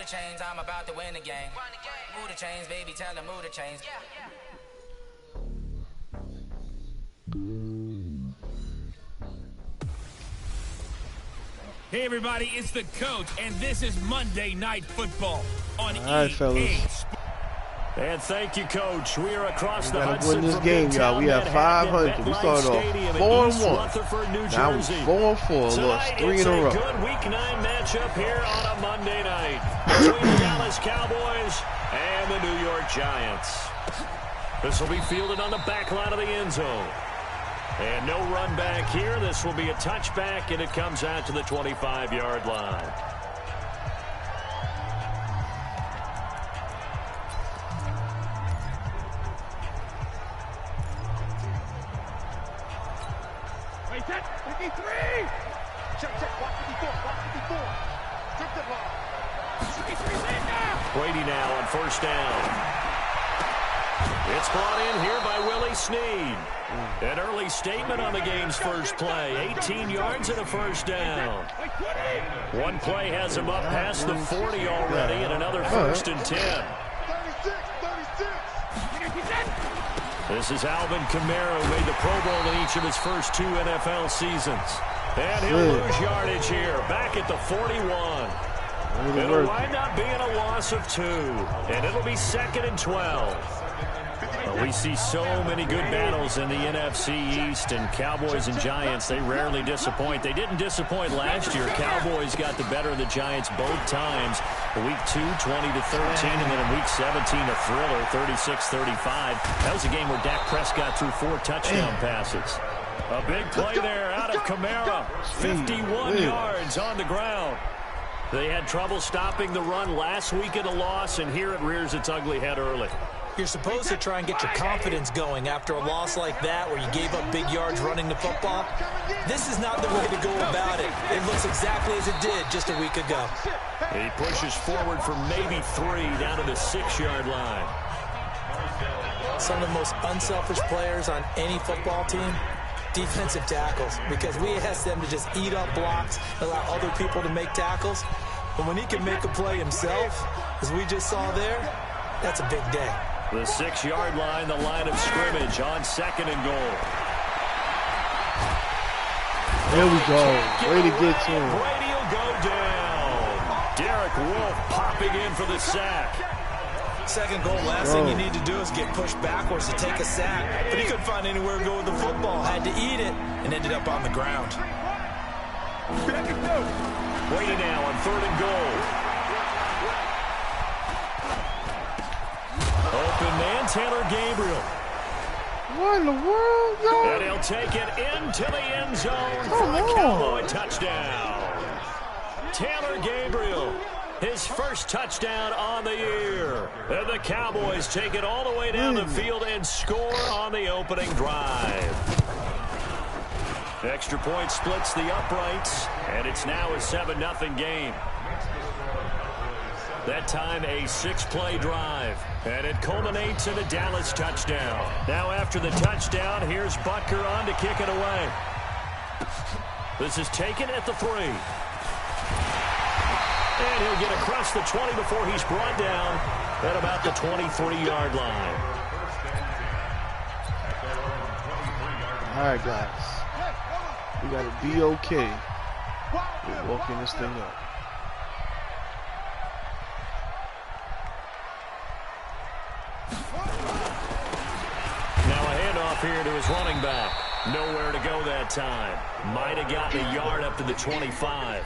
chains, I'm about to win the game. Move the chains, baby, tell them move the chains. Hey everybody, it's the coach, and this is Monday Night Football on EA Sports. And thank you, Coach. We are across the Hudson. Hudson Win this from game, y'all. We have 500. We started off 4-1. Now we're 4-4. Lost 3 in a row. Good Week 9 matchup here on a Monday night between the Dallas Cowboys and the New York Giants. This will be fielded on the back line of the end zone. And no run back here. This will be a touchback, and it comes out to the 25-yard line. Brady now on first down. It's brought in here by Willie Snead. An early statement on the game's first play. 18 yards and a first down. One play has him up past the 40 already, and another first and 10. This is Alvin Kamara, who made the Pro Bowl in each of his first 2 NFL seasons. And he'll lose yardage here, back at the 41. It'll wind up being a loss of 2, and it'll be 2nd and 12. We see so many good battles in the NFC East, and Cowboys and Giants, they rarely disappoint. They didn't disappoint last year. Cowboys got the better of the Giants both times. Week 2, 20-13, and then in Week 17, a thriller, 36-35. That was a game where Dak Prescott threw 4 touchdown passes. A big play there out of Kamara. 51 yards on the ground. They had trouble stopping the run last week in a loss, and here it rears its ugly head early. You're supposed to try and get your confidence going after a loss like that where you gave up big yards running the football. This is not the way to go about it. It looks exactly as it did just a week ago. He pushes forward for maybe 3 down to the 6-yard line. Some of the most unselfish players on any football team, defensive tackles, because we ask them to just eat up blocks, allow other people to make tackles. But when he can make a play himself, as we just saw there, that's a big day. The 6-yard line, the line of scrimmage on 2nd and goal. There we go. Way to get to him. Brady will go down. Derek Wolfe popping in for the sack. 2nd goal, last thing you need to do is get pushed backwards to take a sack. But he couldn't find anywhere to go with the football. Had to eat it and ended up on the ground. Brady now on 3rd and goal. Open man, Taylor Gabriel. What in the world, y'all? And he'll take it into the end zone for a Cowboy touchdown. Taylor Gabriel, his first touchdown on the year. And the Cowboys take it all the way down the field and score on the opening drive. Extra point splits the uprights, and it's now a 7-0 game. That time a 6-play drive, and it culminates in a Dallas touchdown. Now after the touchdown, here's Butker on to kick it away. This is taken at the 3. And he'll get across the 20 before he's brought down at about the 23-yard line. All right, guys. We got to be okay with walking this thing up. Now a handoff here to his running back. Nowhere to go that time. Might have gotten a yard up to the 25.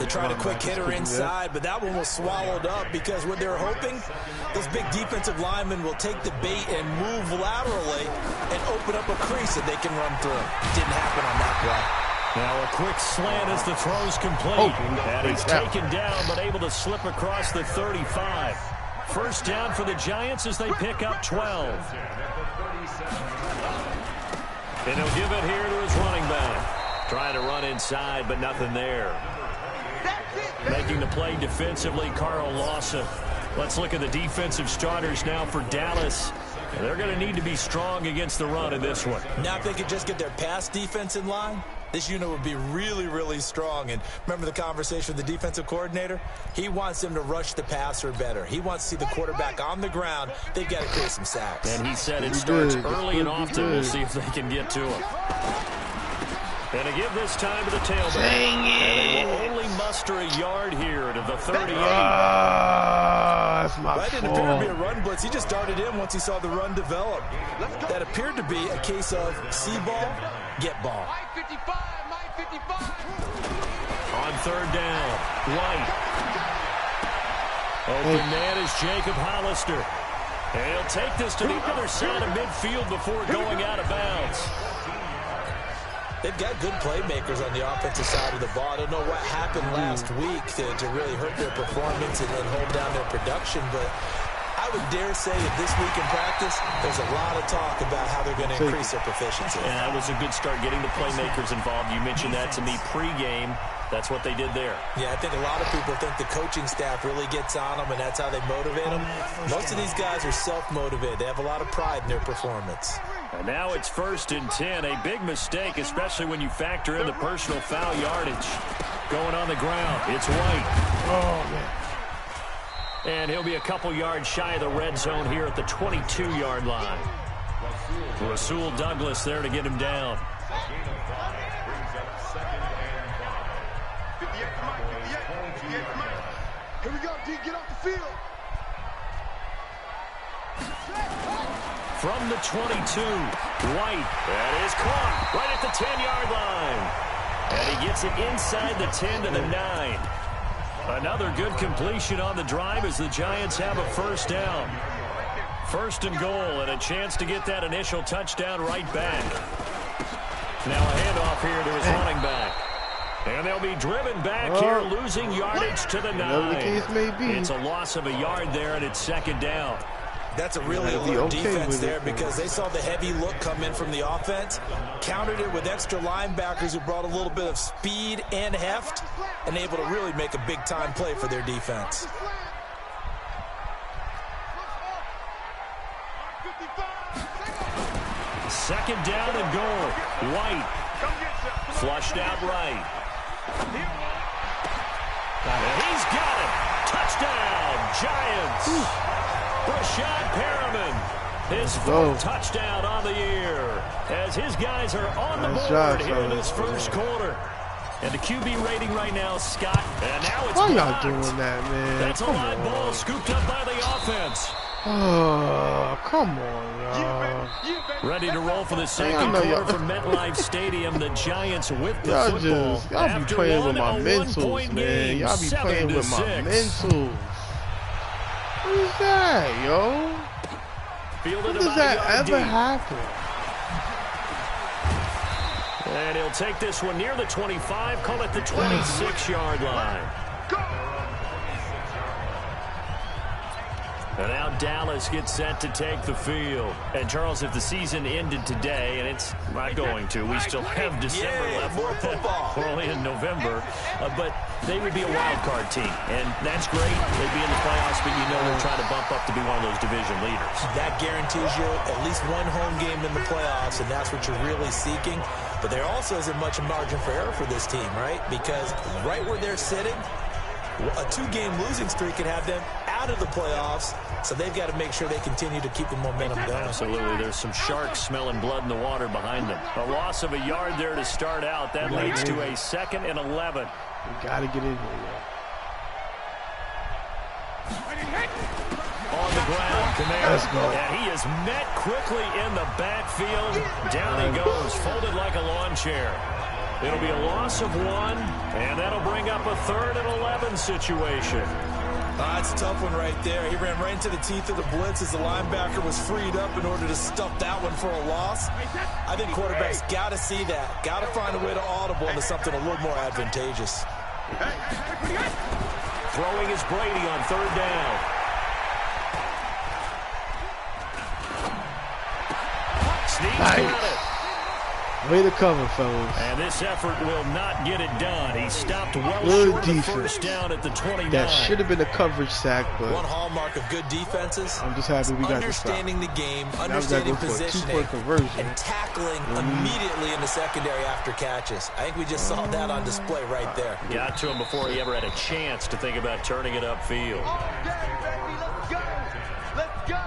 They tried a quick hitter inside, but that one was swallowed up because what they're hoping, those big defensive linemen will take the bait and move laterally and open up a crease that they can run through. Didn't happen on that play. Now a quick slant as the throw's complete. And he's taken down but able to slip across the 35. First down for the Giants as they pick up 12. And he'll give it here to his running back. Trying to run inside, but nothing there. Making the play defensively, Carl Lawson. Let's look at the defensive starters now for Dallas. They're going to need to be strong against the run in this one. Now if they could just get their pass defense in line, this unit would be really, really strong. And remember the conversation with the defensive coordinator? He wants them to rush the passer better. He wants to see the quarterback on the ground. They've got to create some sacks. And he said it starts early and often. We'll see if they can get to him. And to give this time to the tailback. Dang it. And they will only muster a yard here to the 38. That's my fault. That didn't appear to be a run blitz. He just darted in once he saw the run develop. That appeared to be a case of see ball, get ball. On third down, White. Open man is Jacob Hollister. And he'll take this to the other side of midfield before going out of bounds. They've got good playmakers on the offensive side of the ball. I don't know what happened last week to really hurt their performance and hold down their production, but I would dare say that this week in practice, there's a lot of talk about how they're going to increase their proficiency. And that was a good start, getting the playmakers involved. You mentioned that to me pregame. That's what they did there. Yeah, I think a lot of people think the coaching staff really gets on them, and that's how they motivate them. Most of these guys are self-motivated. They have a lot of pride in their performance. And now it's 1st and 10. A big mistake, especially when you factor in the personal foul yardage. Going on the ground, it's White. Oh, man. And he'll be a couple yards shy of the red zone here at the 22-yard line. Rasul Douglas there to get him down. Here we go, D, get off the field. From the 22, White. That is caught right at the 10-yard line. And he gets it inside the 10 to the 9. Another good completion on the drive as the Giants have a first down. 1st and goal and a chance to get that initial touchdown right back. Now a handoff here to his running back. And they'll be driven back here, losing yardage to the 9. Whatever the case may be. It's a loss of a yard there, and it's 2nd down. That's a really alert defense there because they saw the heavy look come in from the offense, countered it with extra linebackers who brought a little bit of speed and heft, and able to really make a big-time play for their defense. Second down and goal. White. Flushed out right. And he's got it. Touchdown, Giants. Rashad Perriman, his 4th touchdown on the year, as his guys are on the board here in this first quarter. And the QB rating right now, Scott, and now it's why y'all doing that, man? That's a live ball scooped up by the offense. Oh, come on, y'all. Ready to roll for the second quarter from MetLife Stadium. The Giants with the football. Y'all be playing with my mentals, man. Y'all be playing with my mentals. What is that, yo? When does that ever happen? And he'll take this one near the 25, call it the 26-yard line. And now Dallas gets set to take the field. And Charles, if the season ended today, and it's not going to, we still have December left. More football. We're only in November. But they would be a wild card team. And that's great. They'd be in the playoffs, but you know they're trying to bump up to be one of those division leaders. That guarantees you at least one home game in the playoffs, and that's what you're really seeking. But there also isn't much margin for error for this team, right? Because right where they're sitting, a 2-game losing streak could have them out of the playoffs, so they've got to make sure they continue to keep the momentum going. Absolutely. There's some sharks smelling blood in the water behind them. A loss of a yard there to start out. That leads to a 2nd and 11. We got to get in here, On the ground, Kamara. And he is met quickly in the backfield. Down he goes, folded like a lawn chair. It'll be a loss of 1, and that'll bring up a 3rd and 11 situation. That's a tough one right there. He ran right into the teeth of the blitz as the linebacker was freed up in order to stuff that one for a loss. I think quarterbacks got to see that. Got to find a way to audible into something a little more advantageous. Throwing is Brady on 3rd down. Sneaks got it. Way to cover, fellas. And this effort will not get it done. He stopped well Good short defense. of the first down at the 29. That should have been a coverage sack, but one hallmark of good defenses. I'm just happy we got the stop. Understanding the game, Now we gotta understanding go for a positioning, two-point conversion. and tackling immediately in the secondary after catches. I think we just saw that on display right there. Got to him before he ever had a chance to think about turning it upfield. Let's go.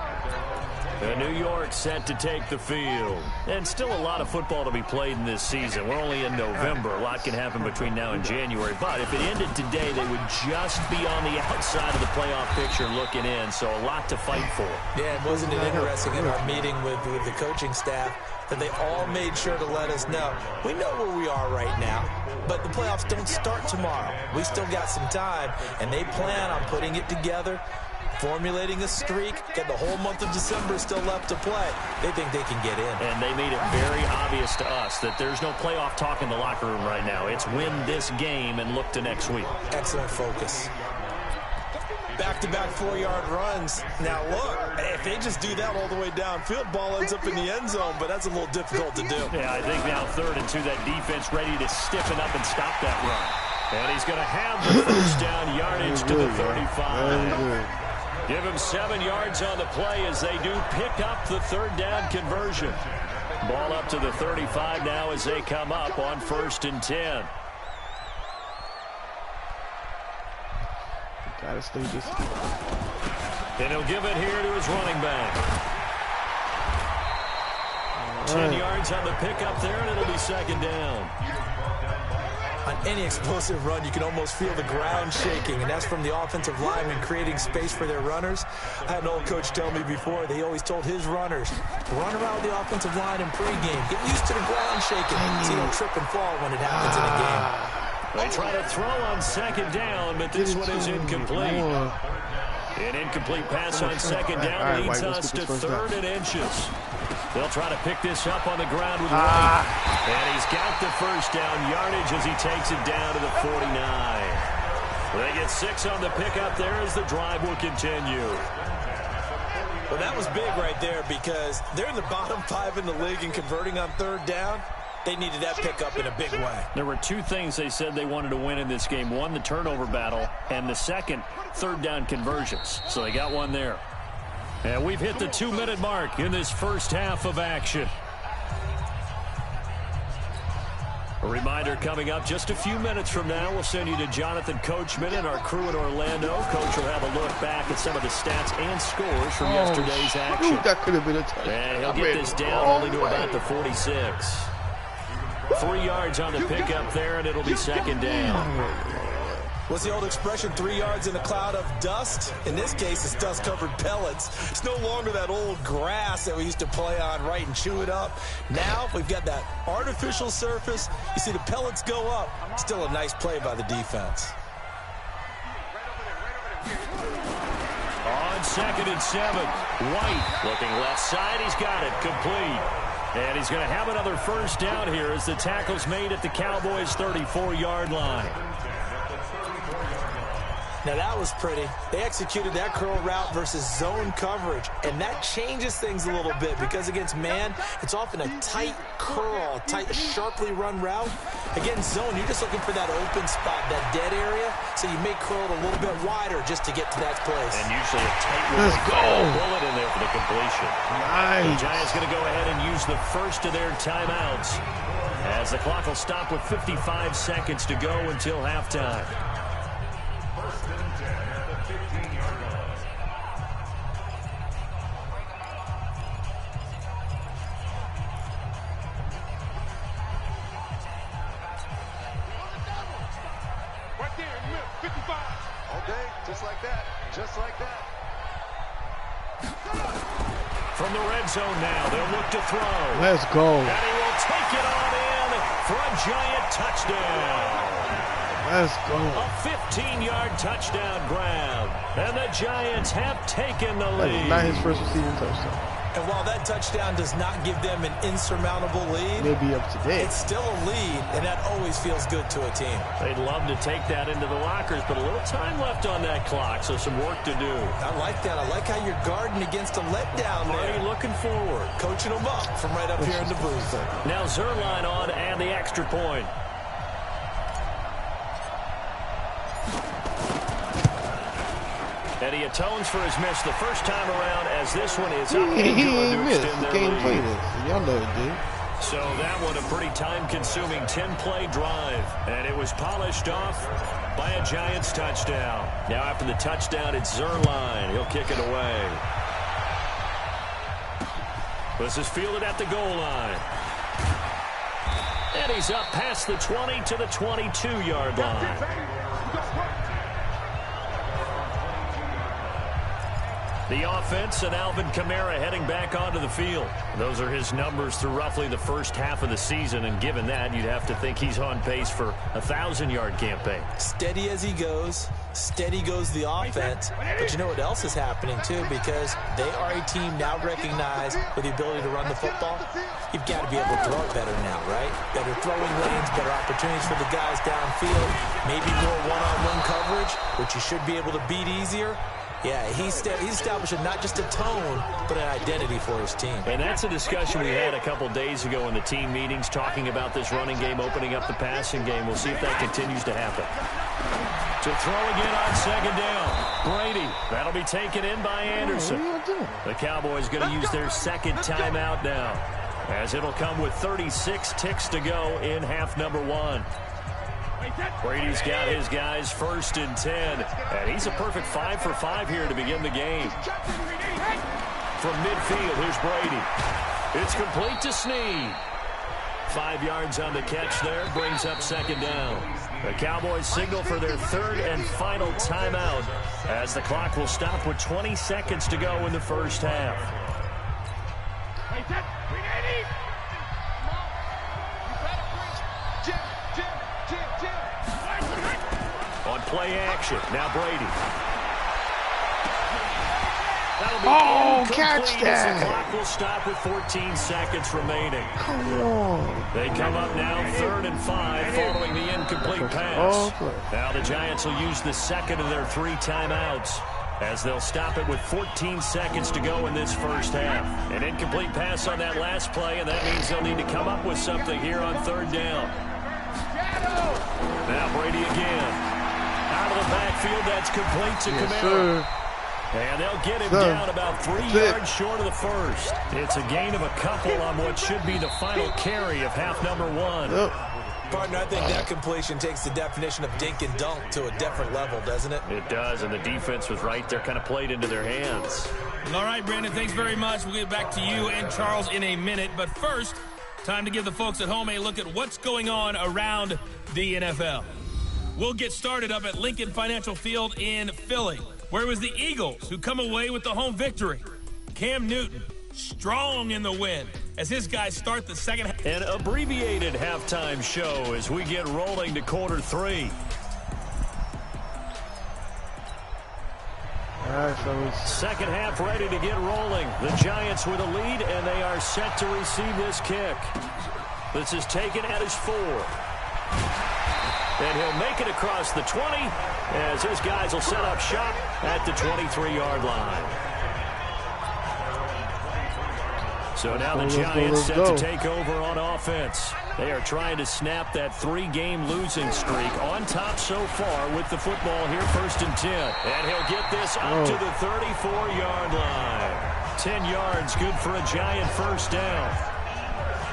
And New York set to take the field. And still a lot of football to be played in this season. We're only in November. A lot can happen between now and January. But if it ended today, they would just be on the outside of the playoff picture looking in. So a lot to fight for. Yeah, and wasn't it interesting in our meeting with the coaching staff that they all made sure to let us know, we know where we are right now, but the playoffs don't start tomorrow. We still got some time, and they plan on putting it together, formulating a streak, got the whole month of December still left to play. They think they can get in. And they made it very obvious to us that there's no playoff talk in the locker room right now. It's win this game and look to next week. Excellent focus. Back-to-back 4-yard runs. Now look, if they just do that all the way downfield, ball ends up in the end zone, but that's a little difficult to do. Yeah, I think now 3rd and 2, that defense ready to stiffen up and stop that run. And he's going to have the first down yardage to the 35. Give him 7 yards on the play as they do pick up the 3rd down conversion. Ball up to the 35 now as they come up on 1st and 10. Gotta stay just. And he'll give it here to his running back. 10 yards on the pickup there, and it'll be 2nd down. On any explosive run, you can almost feel the ground shaking, and that's from the offensive linemen creating space for their runners. I had an old coach tell me before, they always told his runners, run around the offensive line in pregame. Get used to the ground shaking so you don't trip and fall when it happens in a game. They try to throw on 2nd down, but this one is incomplete. An incomplete pass on 2nd down leads us to 3rd and inches. They'll try to pick this up on the ground with White. And he's got the first down yardage as he takes it down to the 49. They get 6 on the pickup there as the drive will continue. Well, that was big right there because they're in the bottom 5 in the league and converting on 3rd down. They needed that pickup in a big way. There were 2 things they said they wanted to win in this game. One, the turnover battle, and the second, 3rd down conversions. So they got one there. And we've hit the 2-minute mark in this first half of action. A reminder coming up just a few minutes from now. We'll send you to Jonathan Coachman and our crew in Orlando. Coach will have a look back at some of the stats and scores from yesterday's action. That could have been a touchdown. And he'll get this down only to about the 46. 3 yards on the pickup there, and it'll be 2nd down. What's the old expression, 3 yards in a cloud of dust? In this case, it's dust-covered pellets. It's no longer that old grass that we used to play on, right, and chew it up. Now we've got that artificial surface. You see the pellets go up. Still a nice play by the defense. On 2nd and 7, White looking left side. He's got it complete. And he's going to have another first down here as the tackle's made at the Cowboys' 34-yard line. Now that was pretty. They executed that curl route versus zone coverage, and that changes things a little bit because against man, it's often a tight curl, tight, sharply run route. Against zone, you're just looking for that open spot, that dead area, so you may curl it a little bit wider just to get to that place. And usually a tight bullet in there for the completion. Nice. The Giants going to go ahead and use the first of their timeouts as the clock will stop with 55 seconds to go until halftime. Just like that. Just like that. From the red zone now, they'll look to throw. Let's go. And he will take it on in for a Giant touchdown. Let's go. A 15-yard touchdown grab. And the Giants have taken the That lead. is not his first receiving touchdown. And while that touchdown does not give them an insurmountable lead, maybe up to date, it's still a lead, and that always feels good to a team. They'd love to take that into the lockers, but a little time left on that clock, so some work to do. I like that. I like how you're guarding against a letdown there. Looking forward. Coaching them up from right up here in the booth. Now Zerline on and the extra point. And he atones for his miss the first time around, as this one is up. He ain't missed. He can't play this. Y'all know it, dude. So that one a pretty time-consuming 10-play drive. And it was polished off by a Giants touchdown. Now after the touchdown, it's Zerline. He'll kick it away. This is fielded at the goal line. And he's up past the 20 to the 22-yard line. The offense and Alvin Kamara heading back onto the field. Those are his numbers through roughly the first half of the season, and given that, you'd have to think he's on pace for a 1,000-yard campaign. Steady as he goes, steady goes the offense. But you know what else is happening, too, because they are a team now recognized with the ability to run the football. You've got to be able to throw it better now, right? Better throwing lanes, better opportunities for the guys downfield, maybe more one-on-one coverage, which you should be able to beat easier. Yeah, he's establishing not just a tone, but an identity for his team. And that's a discussion we had a couple days ago in the team meetings, talking about this running game, opening up the passing game. We'll see if that continues to happen. To throw again on second down. Brady, that'll be taken in by Anderson. The Cowboys going to use their second timeout now, as it'll come with 36 ticks to go in half number one. Brady's got his guys 1st and 10, and he's a perfect 5 for 5 here to begin the game. From midfield, here's Brady. It's complete to Snead. 5 yards on the catch there, brings up second down. The Cowboys signal for their third and final timeout, as the clock will stop with 20 seconds to go in the first half. On play action, now Brady. Oh, catch that. The clock will stop with 14 seconds remaining. Come on. They come up now 3rd and 5 following the incomplete pass. Now the Giants will use the second of their 3 timeouts, as they'll stop it with 14 seconds to go in this first half. An incomplete pass on that last play, and that means they'll need to come up with something here on 3rd down. Now Brady again. Out of the backfield, that's complete to Kamara. And they'll get him down about 3 yards short of the first. It's a gain of a couple on what should be the final carry of half number one. Partner, I think that completion takes the definition of dink and dunk to a different level, doesn't it? It does, and the defense was right there, kind of played into their hands. All right, Brandon, thanks very much. We'll get back to you and Charles in a minute. But first, time to give the folks at home a look at what's going on around the NFL. We'll get started up at Lincoln Financial Field in Philly, where it was the Eagles who come away with the home victory. Cam Newton, strong in the win, as his guys start the second half. An abbreviated halftime show as we get rolling to quarter 3. Second half ready to get rolling. The Giants with a lead, and they are set to receive this kick. This is taken at his 4. And he'll make it across the 20, as his guys will set up shop at the 23-yard line. So now the Giants set to take over on offense. They are trying to snap that 3-game losing streak, on top so far with the football here, 1st and 10. And he'll get this up to the 34-yard line. 10 yards, good for a Giant first down.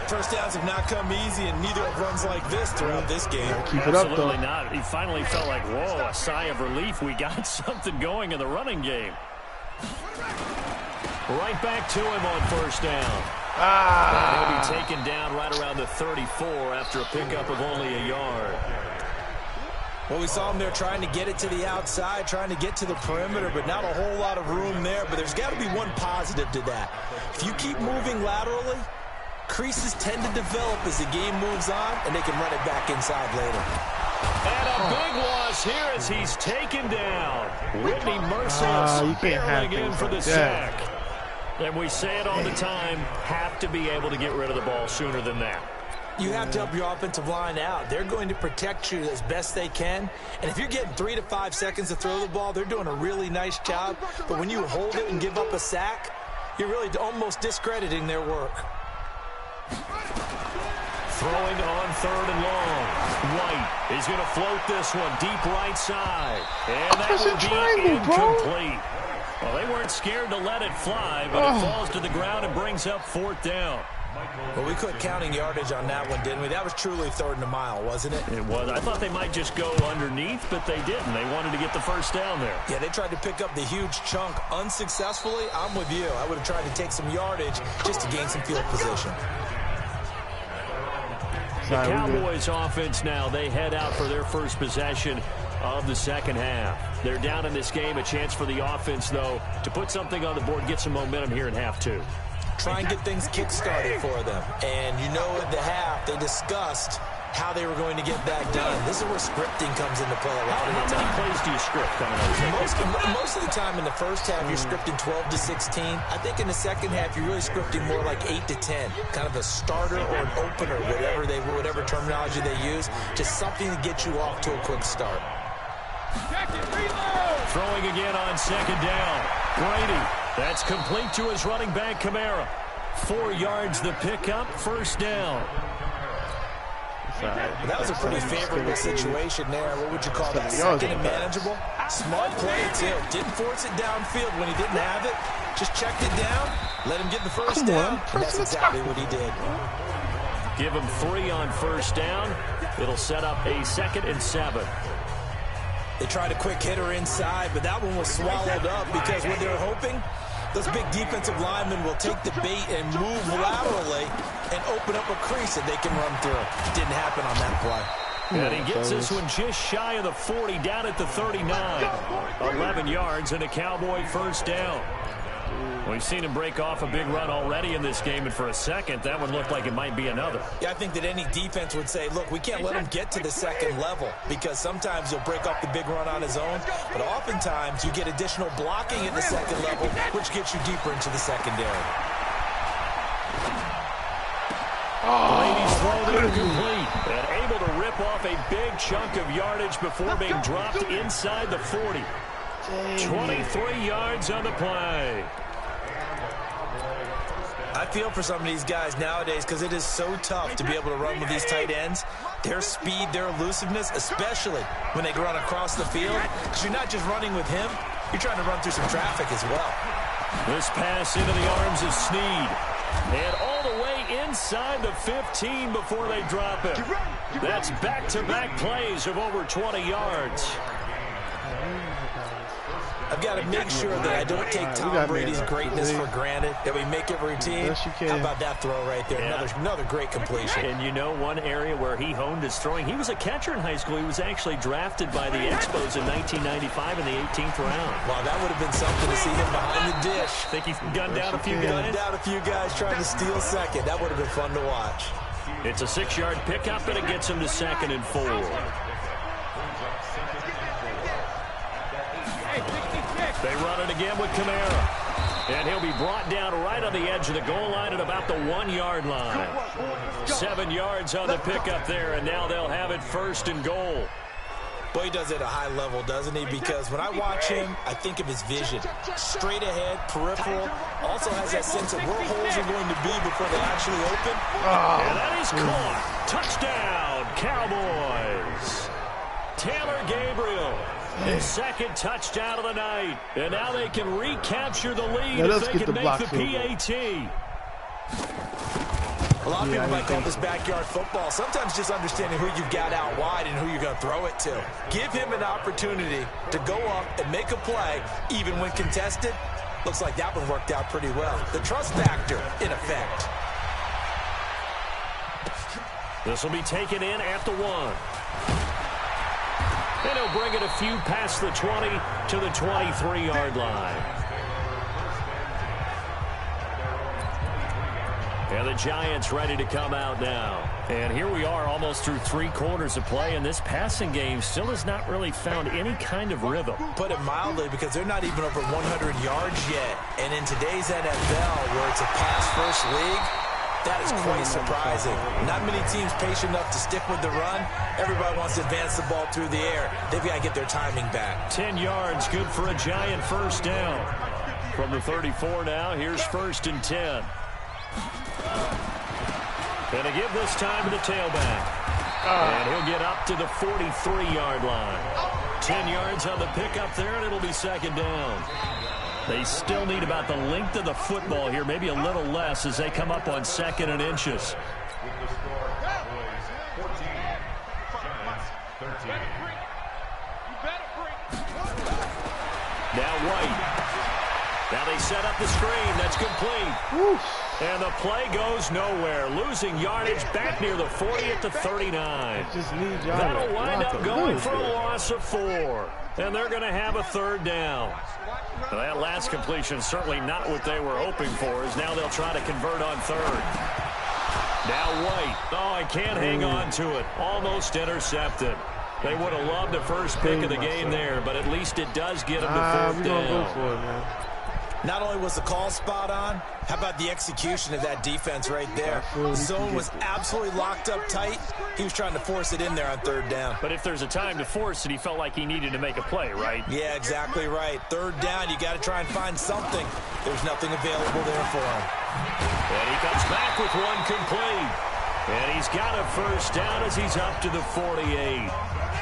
First downs have not come easy, and neither have runs like this throughout this game. Keep it up, though. Absolutely not. He finally felt like, whoa, a sigh of relief. We got something going in the running game. Right back to him on first down. He'll be taken down right around the 34 after a pickup of only a yard. Well, we saw him there trying to get it to the outside, trying to get to the perimeter, but not a whole lot of room there. But there's got to be one positive to that. If you keep moving laterally, creases tend to develop as the game moves on, and they can run it back inside later. And a big loss here as he's taken down. Whitney Merciless barreling in for the sack. And we say it all the time, have to be able to get rid of the ball sooner than that. You have to help your offensive line out. They're going to protect you as best they can. And if you're getting 3 to 5 seconds to throw the ball, they're doing a really nice job. But when you hold it and give up a sack, you're really almost discrediting their work. Throwing on 3rd and long. White is going to float this one deep right side. And that will be incomplete. Well, they weren't scared to let it fly, but it falls to the ground and brings up 4th down. Well, we quit counting yardage on that one, didn't we? That was truly 3rd and a mile, wasn't it? It was. I thought they might just go underneath, but they didn't. They wanted to get the 1st down there. Yeah, they tried to pick up the huge chunk unsuccessfully. I'm with you. I would have tried to take some yardage just to gain some field position. The Cowboys offense now, they head out for their first possession of the 2nd half. They're down in this game. A chance for the offense, though, to put something on the board, get some momentum here in half 2. Try and get things kick-started for them. And you know at the half, they discussed how they were going to get that done. This is where scripting comes into play a lot of the time. How many plays do you script coming out? Most of the time in the first half, you're scripting 12 to 16. I think in the second half, you're really scripting more like 8 to 10. Kind of a starter or an opener, whatever terminology they use. Just something to get you off to a quick start. Throwing again on 2nd down. Brady. That's complete to his running back, Kamara. 4 yards the pickup, 1st down. That was a pretty favorable situation there. What would you call that? Second and manageable? Smart play, too. Didn't force it downfield when he didn't have it. Just checked it down, let him get the 1st down, and that's exactly what he did. Give him 3 on 1st down. It'll set up a 2nd and 7. They tried a quick hitter inside, but that one was swallowed up because what they were hoping, those big defensive linemen will take the bait and move laterally and open up a crease that they can run through. Didn't happen on that play. And he gets this one just shy of the 40, down at the 39. 11 yards and a Cowboy 1st down. We've seen him break off a big run already in this game, and for a second, that one looked like it might be another. Yeah, I think that any defense would say, look, we can't let him get to the 2nd level because sometimes he'll break off the big run on his own, but oftentimes you get additional blocking at the 2nd level, which gets you deeper into the secondary. Brady's thrown incomplete and able to rip off a big chunk of yardage before being dropped inside the 40. 23 yards on the play. I feel for some of these guys nowadays because it is so tough to be able to run with these tight ends. Their speed, their elusiveness, especially when they run across the field. Because you're not just running with him, you're trying to run through some traffic as well. This pass into the arms of Snead. And all the way inside the 15 before they drop it. That's back-to-back plays of over 20 yards. I've got to make sure that I don't take Tom Brady's greatness for granted, that we make it routine. How about that throw right there? Yeah. Another great completion. And you know one area where he honed his throwing, he was a catcher in high school. He was actually drafted by the Expos in 1995 in the 18th round. Wow, that would have been something to see him behind the dish. Think he's gunned down a few guys? Gunned down a few guys trying to steal 2nd. That would have been fun to watch. It's a 6-yard pickup, and it gets him to 2nd and 4. They run it again with Kamara. And he'll be brought down right on the edge of the goal line at about the 1-yard line. 7 yards on the pickup there, and now they'll have it 1st and goal. Boy, he does it at a high level, doesn't he? Because when I watch him, I think of his vision. Straight ahead, peripheral. Also has that sense of where holes are going to be before they actually open. And that is caught. Touchdown, Cowboys. Taylor Gabriel. His 2nd touchdown of the night. And now they can recapture the lead if they can make the PAT. A lot of people might call this backyard football. Sometimes just understanding who you've got out wide and who you're going to throw it to. Give him an opportunity to go up and make a play, even when contested. Looks like that one worked out pretty well. The trust factor in effect. This will be taken in at the 1. And he'll bring it a few past the 20 to the 23-yard line. And the Giants ready to come out now. And here we are almost through 3 quarters of play, and this passing game still has not really found any kind of rhythm. Put it mildly, because they're not even over 100 yards yet. And in today's NFL, where it's a pass-first league, that is quite surprising. Not many teams patient enough to stick with the run. Everybody wants to advance the ball through the air. They've got to get their timing back. 10 yards, good for a Giant first down. From the 34 now, here's 1st and 10. Gonna give this time to the tailback. And he'll get up to the 43-yard line. 10 yards on the pickup there, and it'll be 2nd down. They still need about the length of the football here, maybe a little less as they come up on 2nd and inches. Now White. Now they set up the screen. That's complete. Oof. And the play goes nowhere. Losing yardage back near the 40 at the 39. Just need y'all. That'll wind up going for a loss of 4. And they're going to have a 3rd down. Now that last completion certainly not what they were hoping for, as now they'll try to convert on 3rd. Now White. Oh, I can't hang on to it. Almost intercepted. They would have loved the first pick of the game there, but at least it does get them to 4th down. Go for it, man. Not only was the call spot on, how about the execution of that defense right there? Zone was absolutely locked up tight. He was trying to force it in there on 3rd down. But if there's a time to force it, he felt like he needed to make a play, right? Yeah, exactly right. 3rd down, you got to try and find something. There's nothing available there for him. And he comes back with one complete. And he's got a 1st down as he's up to the 48.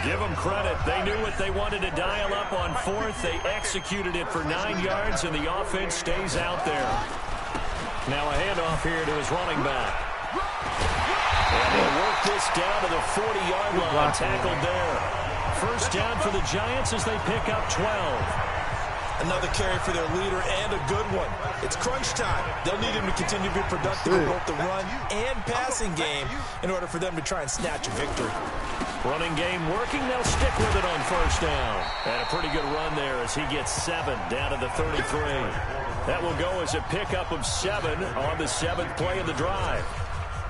Give them credit. They knew what they wanted to dial up on 4th. They executed it for 9 yards, and the offense stays out there. Now a handoff here to his running back. And he'll work this down to the 40-yard line. Tackled there. 1st down for the Giants as they pick up 12. Another carry for their leader, and a good one. It's crunch time. They'll need him to continue to be productive in both the run and passing game in order for them to try and snatch a victory. Running game working. They'll stick with it on 1st down. And a pretty good run there as he gets 7 down to the 33. That will go as a pickup of 7 on the 7th play of the drive.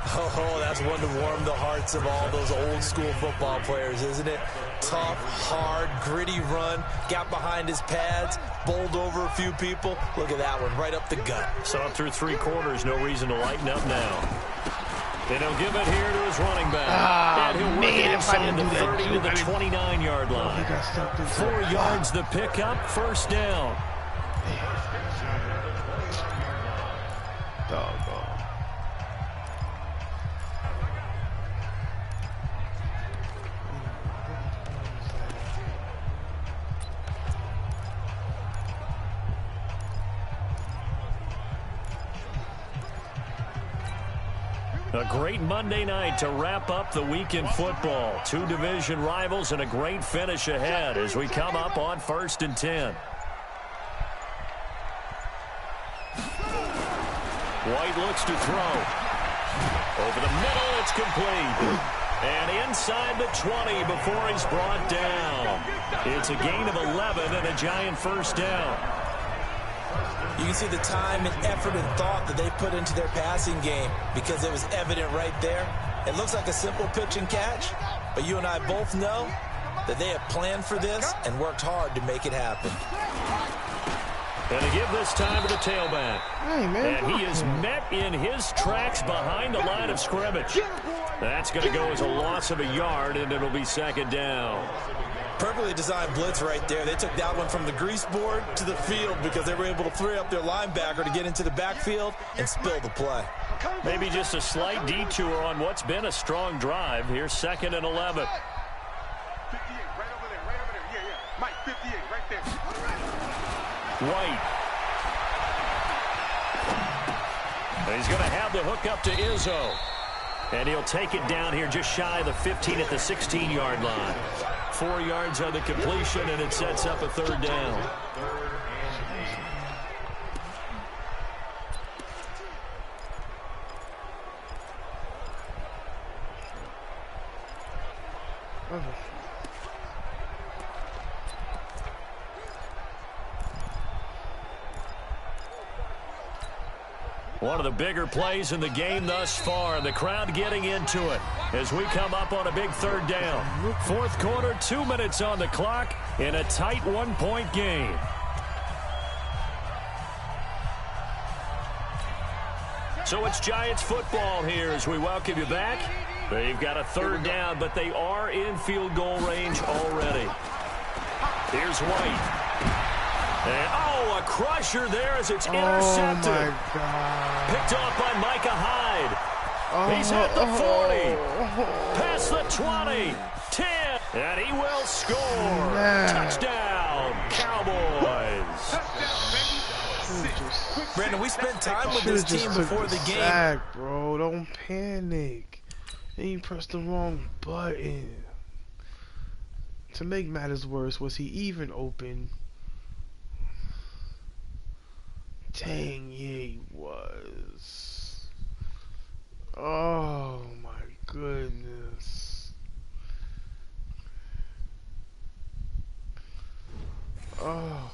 Oh, that's one to warm the hearts of all those old-school football players, isn't it? Tough, hard, gritty run. Got behind his pads, bowled over a few people. Look at that one, right up the gut. So up through 3 quarters, no reason to lighten up now. And he'll give it here to his running back. And he'll work it inside the 30 to the 29-yard line. 4 yards the pickup, 1st down. Doggone. A great Monday night to wrap up the week in football. 2 division rivals and a great finish ahead as we come up on 1st and 10. White looks to throw. Over the middle, it's complete. And inside the 20 before he's brought down. It's a gain of 11 and a Giant 1st down. You can see the time and effort and thought that they put into their passing game because it was evident right there. It looks like a simple pitch and catch, but you and I both know that they have planned for this and worked hard to make it happen. And to give this time to the tailback. Hey, man, and he is met in his tracks behind the line of scrimmage. That's going to go as a loss of a yard, and it'll be 2nd down. Perfectly designed blitz right there. They took that one from the grease board to the field because they were able to free up their linebacker to get into the backfield and spill the play. Maybe just a slight detour on what's been a strong drive. Here's 2nd and 11. 58, right over there, right over there. Yeah. Mike, 58, right there. White. And he's going to have the hook up to Izzo. And he'll take it down here just shy of the 15 at the 16-yard line. 4 yards on the completion, and it sets up a 3rd down. One of the bigger plays in the game thus far. The crowd getting into it as we come up on a big third down. Fourth quarter, 2 minutes on the clock in a tight 1-point game. So it's Giants football here as we welcome you back. They've got a third down, but they are in field goal range already. Here's White. And, a crusher there as it's intercepted. Oh, my God. Picked off by Micah Hyde. He's at the 40. Past the 20. 10. And he will score. Touchdown, Cowboys. Brandon, we spent time with this team before the game. Sack, bro. Don't panic. And you pressed the wrong button. To make matters worse, was he even open? Dang, yeah, he was. Oh my goodness. Oh.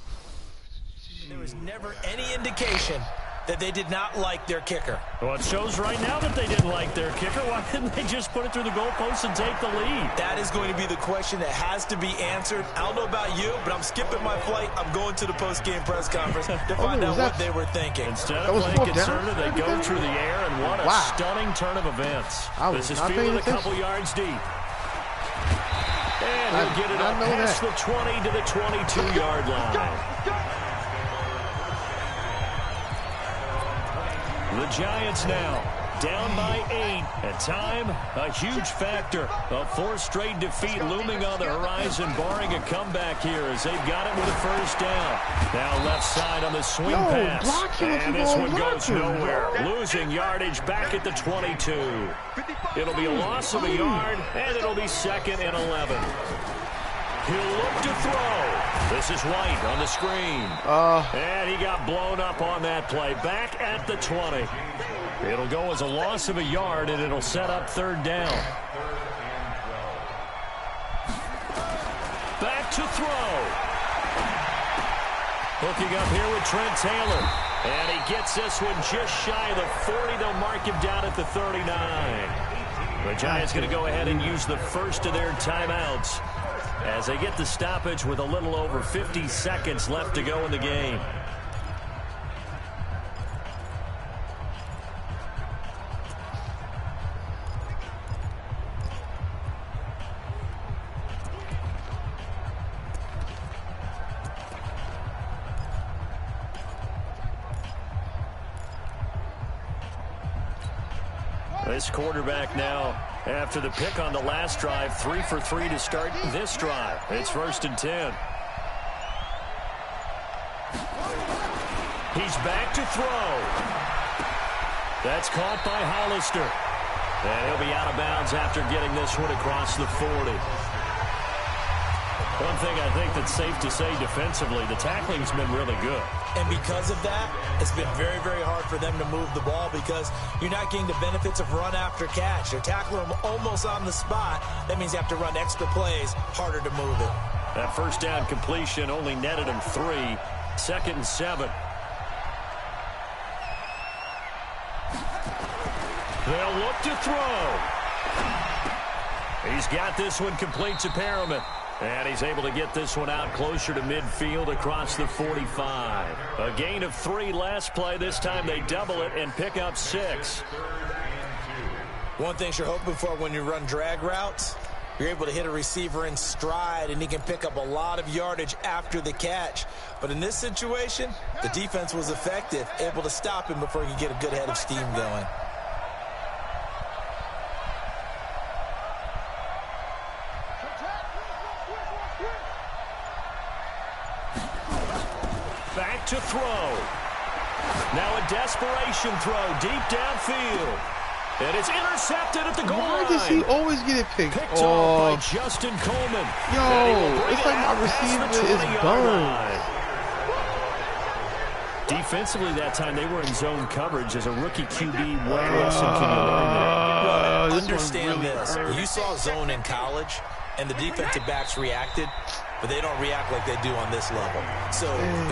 There was never any indication that they did not like their kicker. Well, it shows right now that they didn't like their kicker. Why didn't they just put it through the goalpost and take the lead? That is going to be the question that has to be answered. I don't know about you, but I'm skipping my flight. I'm going to the post-game press conference to find out what they were thinking. Instead of playing conservative, they go through the air, and what a stunning turn of events. This is fielded a couple yards deep. And he'll get it up past the 20 to the 22-yard line. The Giants now down by 8. At time, a huge factor. A fourth straight defeat looming on the horizon, barring a comeback here as they've got it with a first down. Now left side on the swing pass. And this one goes nowhere. Losing yardage back at the 22. It'll be a loss of a yard, and it'll be 2nd and 11. He'll look to throw. This is White on the screen. And he got blown up on that play. Back at the 20. It'll go as a loss of a yard, and it'll set up third down. Back to throw. Hooking up here with Trent Taylor. And he gets this one just shy of the 40. They'll mark him down at the 39. The Giants going to go ahead and use the first of their timeouts as they get the stoppage with a little over 50 seconds left to go in the game. This quarterback now, after the pick on the last drive, 3 for 3 to start this drive. It's 1st and 10. He's back to throw. That's caught by Hollister. And he'll be out of bounds after getting this one across the 40. One thing I think that's safe to say defensively, the tackling's been really good. And because of that, it's been very, very hard for them to move the ball because you're not getting the benefits of run after catch. They're tackling them almost on the spot. That means you have to run extra plays, harder to move it. That first down completion only netted him 3. 2nd and 7. They'll look to throw. He's got this one complete to Perriman. And he's able to get this one out closer to midfield across the 45. A gain of 3 last play. This time they double it and pick up 6. One thing you're hoping for when you run drag routes, you're able to hit a receiver in stride, and he can pick up a lot of yardage after the catch. But in this situation, the defense was effective, able to stop him before he could get a good head of steam going. Back to throw. Now a desperation throw deep downfield. And it's intercepted at the goal line. Why does he always get it picked off by Justin Coleman? Yo, it's like my receiver is burned. Defensively that time, they were in zone coverage as a rookie QB. What lesson can you learn there? Understand this. You saw zone in college, and the defensive backs reacted. but they don't react like they do on this level. So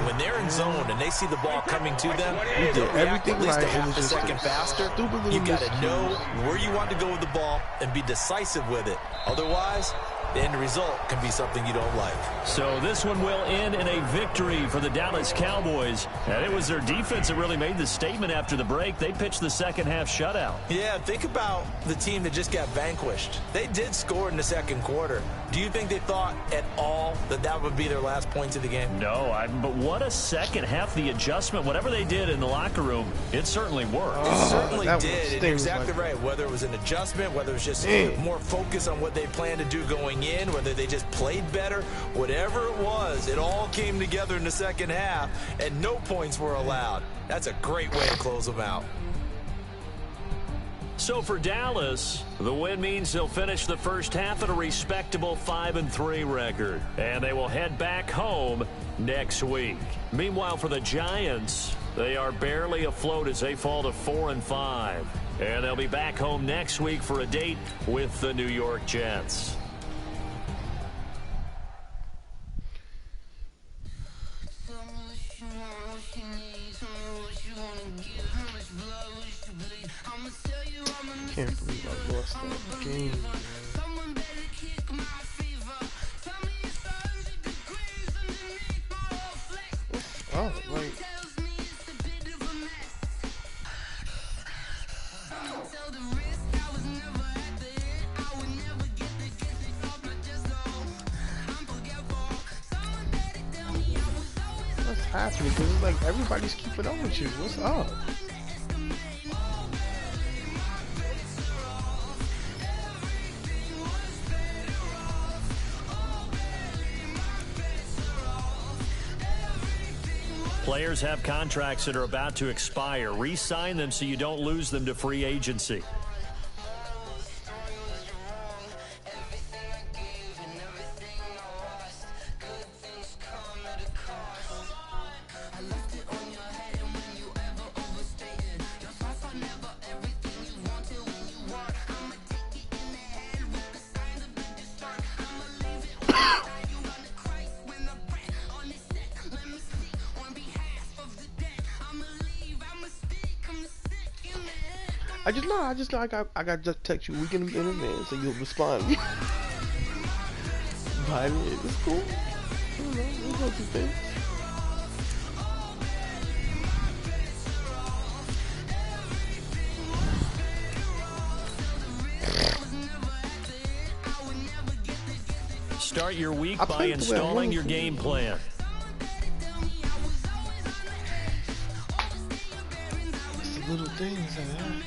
when they're in zone and they see the ball coming to them, they react at least a half a second faster. You got to know where you want to go with the ball and be decisive with it. Otherwise, the end result can be something you don't like. So this one will end in a victory for the Dallas Cowboys. And it was their defense that really made the statement after the break. They pitched the second-half shutout. Yeah, think about the team that just got vanquished. They did score in the second quarter. Do you think they thought at all that that would be their last points of the game? No, but what a second half. The adjustment, whatever they did in the locker room, it certainly worked. It certainly did. And you're exactly right. Whether it was an adjustment, whether it was just more focus on what they planned to do going in, whether they just played better, whatever it was, it all came together in the second half, and no points were allowed. That's a great way to close them out. So for Dallas, the win means they'll finish the first half at a respectable 5-3 record, and they will head back home next week. Meanwhile, for the Giants, they are barely afloat as they fall to 4-5, and they'll be back home next week for a date with the New York Jets. Can't believe I lost that game. Oh, like. What's happening? Because it's like everybody's keeping up with you. What's up? Players have contracts that are about to expire. Re-sign them so you don't lose them to free agency. I got just text you a week in advance, so you'll respond. But it's cool. I don't know. We'll go through things. Start your week by installing your game plan. It's the little things that happen.